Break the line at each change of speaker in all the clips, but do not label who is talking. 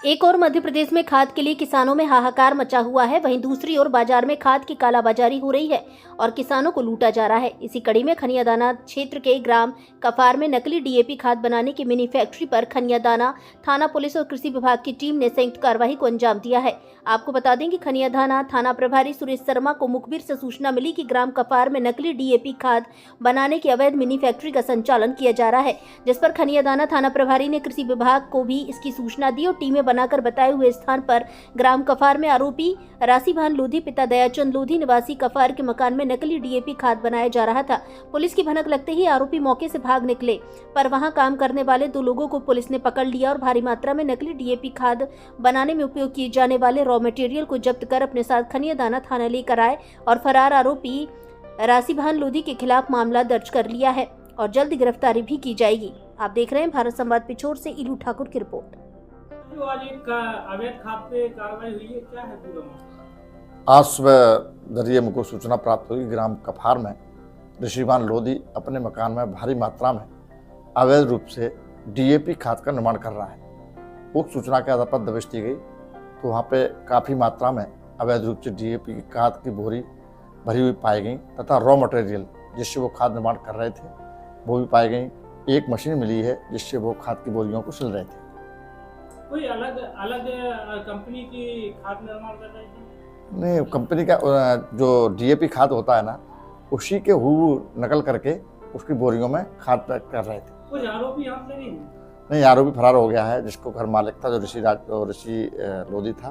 एक और मध्य प्रदेश में खाद के लिए किसानों में हाहाकार मचा हुआ है, वहीं दूसरी ओर बाजार में खाद की कालाबाजारी हो रही है और किसानों को लूटा जा रहा है। इसी कड़ी में खनियादाना क्षेत्र के ग्राम कफार में नकली डीएपी खाद बनाने की मिनी फैक्ट्री पर खनियादाना थाना पुलिस और कृषि विभाग की टीम ने संयुक्त कार्रवाई को अंजाम दिया है। आपको बता दें कि खनियादाना थाना प्रभारी सुरेश शर्मा को मुखबिर से सूचना मिली कि ग्राम कफार में नकली डीएपी खाद बनाने की अवैध मिनी फैक्ट्री का संचालन किया जा रहा है, जिस पर खनियादाना थाना प्रभारी ने कृषि विभाग को भी इसकी सूचना दी और टीमें बनाकर बताए हुए स्थान पर ग्राम कफार में आरोपी राशीभान लोधी पिता दयाचंद लोधी निवासी कफार के मकान में नकली डीएपी खाद बनाया जा रहा था। पुलिस की भनक लगते ही आरोपी मौके से भाग निकले, पर वहां काम करने वाले 2 लोगों को पुलिस ने पकड़ लिया और भारी मात्रा में नकली डीएपी खाद बनाने में उपयोग किए जाने वाले रॉ मटेरियल को जब्त कर अपने साथ खनियादाना थाना लेकर आए और फरार आरोपी राशीभान लोधी के खिलाफ मामला दर्ज कर लिया है और जल्द गिरफ्तारी भी की जाएगी। आप देख रहे हैं भारत संवाद पिछोर से इलू ठाकुर की रिपोर्ट।
जो आज एक अवैध खाद पे कार्रवाई हुई है, क्या है पूरा मामला?
आज सुबह जरिए मुझको सूचना प्राप्त हुई ग्राम कफार में ऋषिभान लोधी अपने मकान में भारी मात्रा में अवैध रूप से डीएपी खाद का निर्माण कर रहा है। उक्त सूचना के आधार पर दबिश दी गई तो वहाँ पे काफ़ी मात्रा में अवैध रूप से डीएपी खाद की बोरी भरी हुई पाई गई तथा रॉ मटेरियल जिससे वो खाद निर्माण कर रहे थे वो भी पाई गई। एक मशीन मिली है जिससे वो खाद की बोरियों को सिल रहे थे।
कोई अलग अलग कंपनी की खाद निर्माण कर रही थी?
नहीं, कंपनी का जो डीएपी खाद होता है ना, उसी के नकल करके उसकी बोरियों में खाद पैक कर रहे थे।
कुछ आरोपी यहाँ से
नहीं, आरोपी फरार हो गया है। जिसको घर मालिक था, जो ऋषि लोधी था,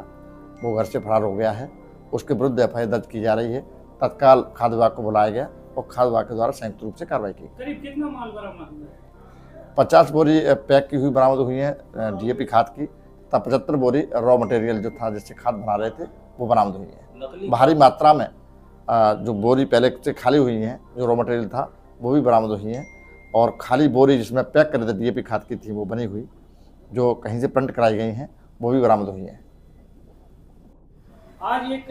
वो घर से फरार हो गया है। उसके विरुद्ध एफआईआर दर्ज की जा रही है। तत्काल खाद्य विभाग को बुलाया गया और खाद्य विभाग के द्वारा संयुक्त रूप से कार्रवाई की।
करीब कितना माल बरामद हुआ?
50 बोरी पैक की हुई बरामद हुई है डीएपी खाद की, तब 75 बोरी रॉ मटेरियल जो था जिससे खाद बना रहे थे वो बरामद हुई है। भारी मात्रा में जो बोरी पहले से खाली हुई हैं, जो रॉ मटेरियल था वो भी बरामद हुई हैं और खाली बोरी जिसमें पैक कर थे डीएपी खाद की थी वो बनी हुई, जो कहीं से प्रिंट कराई गई हैं, वो भी बरामद हुई हैं।
आज एक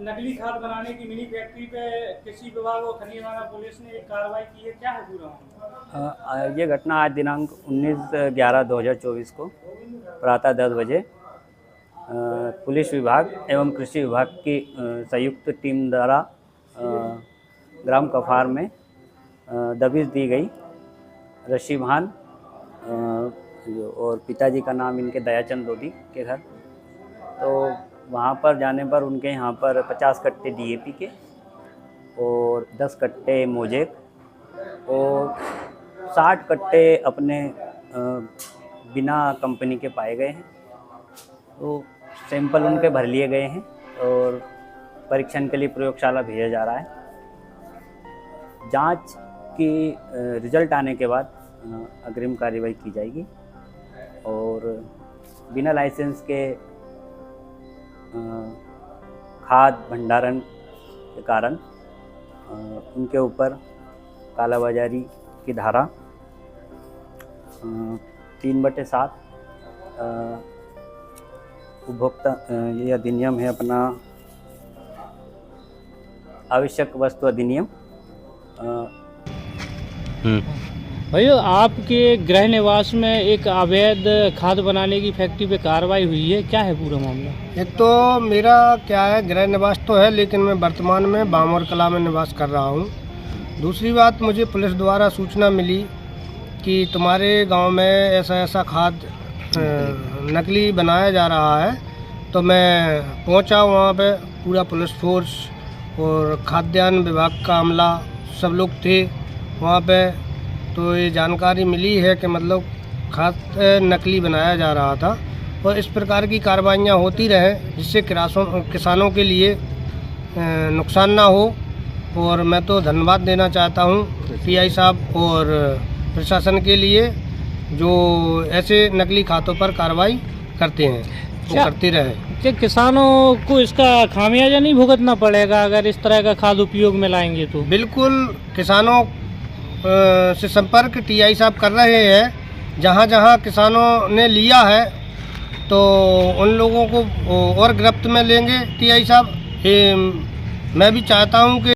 नकली खाद बनाने की मिनी फैक्ट्री पे कृषि विभाग और खनियादाना पुलिस ने एक कार्रवाई की है, क्या है पूरा मामला?
ये घटना आज दिनांक 19/11/2024 को प्रातः 10 बजे पुलिस विभाग एवं कृषि विभाग की संयुक्त टीम द्वारा ग्राम कफार में दबिश दी गई। ऋषिभान और पिताजी का नाम इनके दयाचंद लोधी के घर, तो वहाँ पर जाने पर उनके यहाँ पर 50 कट्टे डीएपी के और 10 कट्टे मोजेक और 60 कट्टे अपने बिना कंपनी के पाए गए हैं। तो सैंपल उनके भर लिए गए हैं और परीक्षण के लिए प्रयोगशाला भेजा जा रहा है। जांच की रिजल्ट आने के बाद अग्रिम कार्रवाई की जाएगी और बिना लाइसेंस के खाद भंडारण के कारण उनके ऊपर कालाबाजारी की धारा 3/7 उपभोक्ता ये अधिनियम है अपना आवश्यक वस्तु अधिनियम।
भैया, आपके गृह निवास में एक अवैध खाद बनाने की फैक्ट्री पे कार्रवाई हुई है, क्या है पूरा मामला?
एक तो मेरा क्या है, गृह निवास तो है लेकिन मैं वर्तमान में बामोर कला में निवास कर रहा हूँ। दूसरी बात, मुझे पुलिस द्वारा सूचना मिली कि तुम्हारे गांव में ऐसा खाद नकली बनाया जा रहा है, तो मैं पहुंचा वहाँ पे। पूरा पुलिस फोर्स और खाद्यान्न विभाग का अमला सब लोग थे वहाँ पे। तो ये जानकारी मिली है कि मतलब खाद नकली बनाया जा रहा था और इस प्रकार की कार्रवाइयाँ होती रहें जिससे किसानों के लिए नुकसान ना हो। और मैं तो धन्यवाद देना चाहता हूँ पीआई साहब और प्रशासन के लिए, जो ऐसे नकली खादों पर कार्रवाई करते हैं, वो करते रहे।
क्या किसानों को इसका खामियाजा नहीं भुगतना पड़ेगा अगर इस तरह का खाद उपयोग में लाएंगे तो? बिल्कुल,
किसानों से संपर्क टीआई साहब कर रहे हैं। जहाँ जहाँ किसानों ने लिया है तो उन लोगों को और गिरफ्त में लेंगे टीआई साहब। मैं भी चाहता हूँ कि